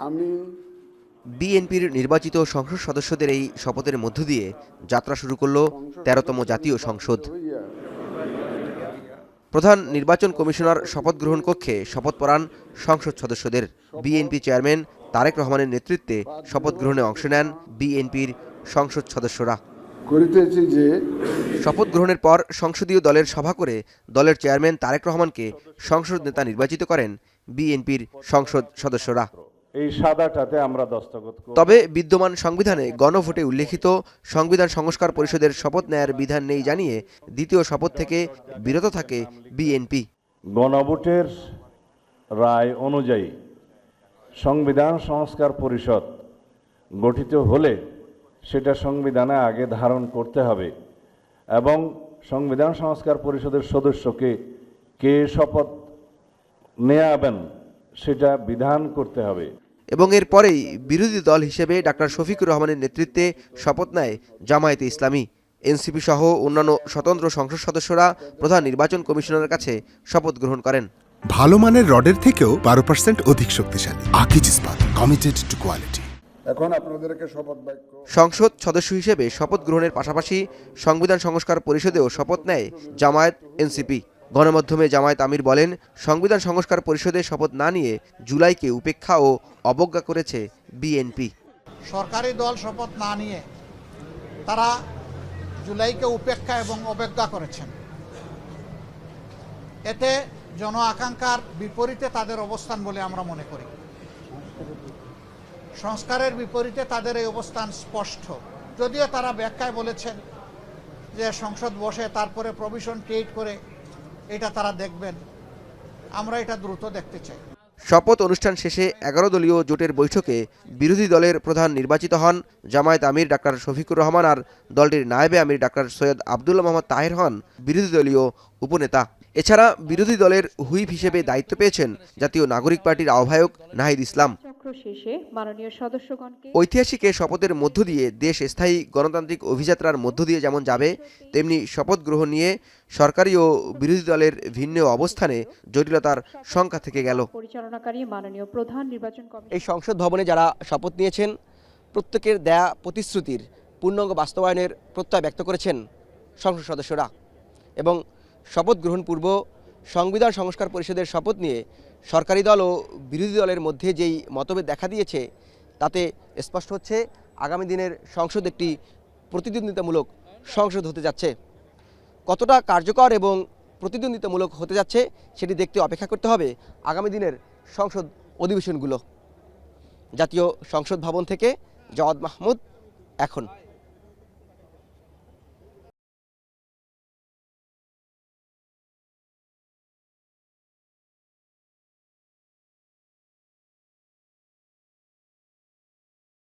আমি বিএনপির নির্বাচিত সংসদ সদস্যদের এই শপথের মধ্য দিয়ে যাত্রা শুরু করল ১৩তম জাতীয় সংসদ। প্রধান নির্বাচন কমিশনার শপথ গ্রহণ কক্ষে শপথ পড়ান সংসদ সদস্যদের। বিএনপি চেয়ারম্যান তারেক রহমানের নেতৃত্বে শপথ গ্রহণে অংশ নেন বিএনপির সংসদ সদস্যরা। করিতেছি যে শপথ গ্রহণের পর সংসদীয় দলের সভা করে দলের চেয়ারম্যান তারেক রহমানকে সংসদ নেতা নির্বাচিত করেন বিএনপির সংসদ সদস্যরা। এই সাদাটাতে আমরা দস্তখত করব। তবে বিদ্যমান সংবিধানে গণভোটে উল্লেখিত সংবিধান সংস্কার পরিষদের শপথ নেয়ার বিধান নেই জানিয়ে দ্বিতীয় শপথ থেকে বিরত থাকে বিএনপি। গণভোটের রায় অনুযায়ী সংবিধান সংস্কার পরিষদ গঠিত হলে সেটা সংবিধানে আগে ধারণ করতে হবে এবং সংবিধান সংস্কার পরিষদের সদস্যকে কে শপথ নেয়াবেন সেটা বিধান করতে হবে। এবং এরপরেই বিরোধী দল হিসেবে ডাক্তার শফিকুর রহমানের নেতৃত্বে শপথ নেয় জামায়াতে ইসলামী। এনসিপি সহ অন্যান্য স্বতন্ত্র সংসদ সদস্যরা প্রধান নির্বাচন কমিশনারের কাছে শপথ গ্রহণ করেন। ভালো মানের রডের থেকেও 12% অধিক শক্তিশালী। আকিজ ইস্পাত, কমিটেড টু কোয়ালিটি। এখন আপনাদেরকে শপথ বাক্য সংসদ সদস্য হিসেবে শপথ গ্রহণের পাশাপাশি সংবিধান সংস্কার পরিষদেও শপথ নেয় জামায়াত এনসিপি। গণমাধ্যমে জামায়াত আমির বলেন, সংবিধান সংস্কার পরিষদে শপথ না নিয়ে জুলাইকে উপেক্ষা ও অবজ্ঞা করেছে বিএনপি। সরকারি দল শপথ না নিয়ে তারা জুলাইকে উপেক্ষা এবং অবজ্ঞা করেছেন। এতে জন আকাঙ্ক্ষার বিপরীতে তাদের অবস্থান বলে আমরা মনে করি। সংস্কারের বিপরীতে তাদের এই অবস্থান স্পষ্ট। যদিও তারা ব্যাখ্যায় বলেছেন যে সংসদ বসে তারপরে প্রভিশন ক্রিয়েট করে এটা তারা দেখবেন, আমরা এটা দ্রুত দেখতে চাই। শপথ অনুষ্ঠান শেষে 11 দলীয় জোটের বৈঠকে বিরোধী দলের প্রধান নির্বাচিত হন জামায়াত আমির ডাক্তার শফিকুর রহমান, আর দলটির নায়েবে আমির ডাক্তার সৈয়দ আবদুল্লাহ মোহাম্মদ তাহের হন বিরোধী দলীয় উপনেতা। এছাড়া বিরোধী দলের হুইপ হিসেবে দায়িত্ব পেয়েছেন জাতীয় নাগরিক পার্টির আহ্বায়ক নাহিদ ইসলাম। ঐতিহাসিক এ শপথের মধ্য দিয়ে দেশ স্থায়ী গণতান্ত্রিক অভিযাত্রার মধ্য দিয়ে যেমন যাবে, তেমনি শপথ গ্রহণ নিয়ে সরকারি ও বিরোধী দলের ভিন্ন অবস্থানে জটিলতার শঙ্কা থেকে গেল। এই সংসদ ভবনে যারা শপথ নিয়েছেন প্রত্যেকের দেয়া প্রতিশ্রুতির পূর্ণাঙ্গ বাস্তবায়নের প্রত্যয় ব্যক্ত করেছেন সংসদ সদস্যরা। এবং শপথ গ্রহণ পূর্ব সংবিধান সংস্কার পরিষদের শপথ নিয়ে সরকারি দল ও বিরোধী দলের মধ্যে যেই মতভেদ দেখা দিয়েছে, তাতে স্পষ্ট হচ্ছে আগামী দিনের সংসদ একটি প্রতিদ্বন্দ্বিতামূলক সংসদ হতে যাচ্ছে। কতটা কার্যকর এবং প্রতিদ্বন্দ্বিতামূলক হতে যাচ্ছে সেটি দেখতে অপেক্ষা করতে হবে আগামী দিনের সংসদ অধিবেশনগুলো। জাতীয় সংসদ ভবন থেকে জাওয়াদ মাহমুদ, এখন।